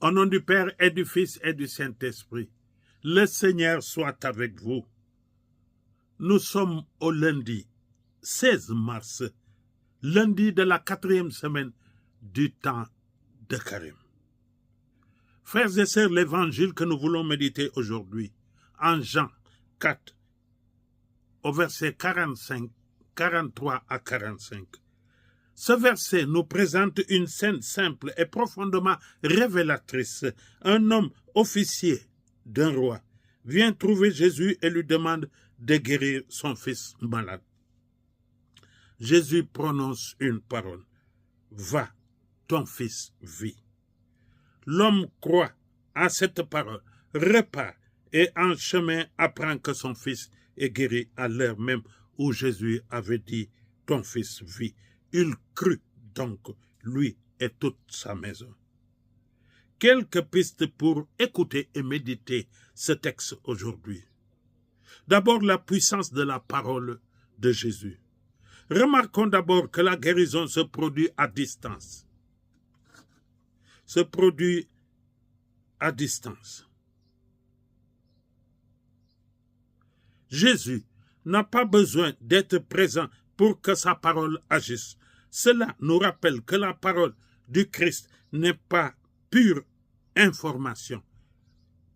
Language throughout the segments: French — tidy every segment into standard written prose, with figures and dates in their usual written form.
Au nom du Père et du Fils et du Saint-Esprit, le Seigneur soit avec vous. Nous sommes au lundi 16 mars, lundi de la 4e semaine du temps de Carême. Frères et sœurs, l'évangile que nous voulons méditer aujourd'hui, en Jean 4, au verset 45, 43 à 45. Ce verset nous présente une scène simple et profondément révélatrice. Un homme officier d'un roi vient trouver Jésus et lui demande de guérir son fils malade. Jésus prononce une parole. Va, ton fils vit. L'homme croit à cette parole, repart et en chemin apprend que son fils est guéri à l'heure même où Jésus avait dit ton fils vit. Il crut donc, lui et toute sa maison. Quelques pistes pour écouter et méditer ce texte aujourd'hui. D'abord, la puissance de la parole de Jésus. Remarquons d'abord que la guérison se produit à distance. Se produit à distance. Jésus n'a pas besoin d'être présent pour que sa parole agisse. Cela nous rappelle que la parole du Christ n'est pas pure information.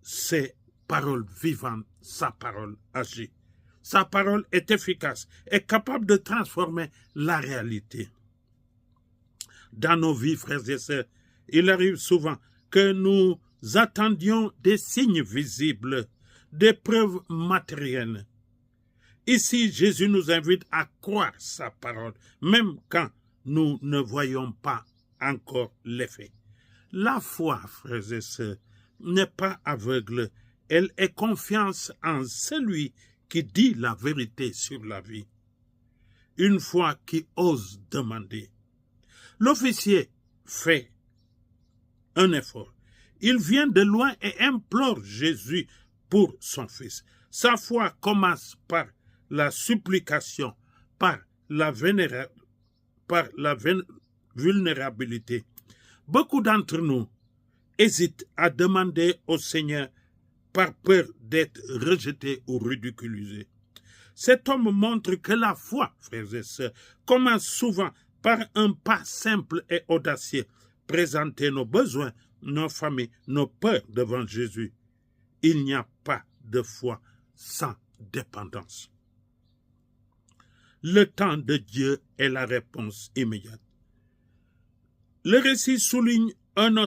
C'est parole vivante, sa parole agit. Sa parole est efficace et capable de transformer la réalité. Dans nos vies, frères et sœurs, il arrive souvent que nous attendions des signes visibles, des preuves matérielles. Ici, Jésus nous invite à croire sa parole, même quand nous ne voyons pas encore l'effet. La foi, frères et sœurs, n'est pas aveugle. Elle est confiance en celui qui dit la vérité sur la vie. Une foi qui ose demander. L'officier fait un effort. Il vient de loin et implore Jésus pour son fils. Sa foi commence par la supplication, par la vulnérabilité. Beaucoup d'entre nous hésitent à demander au Seigneur par peur d'être rejetés ou ridiculisés. Cet homme montre que la foi, frères et sœurs, commence souvent par un pas simple et audacieux. Présenter nos besoins, nos familles, nos peurs devant Jésus. Il n'y a pas de foi sans dépendance. Le temps de Dieu est la réponse immédiate. Le récit souligne un autre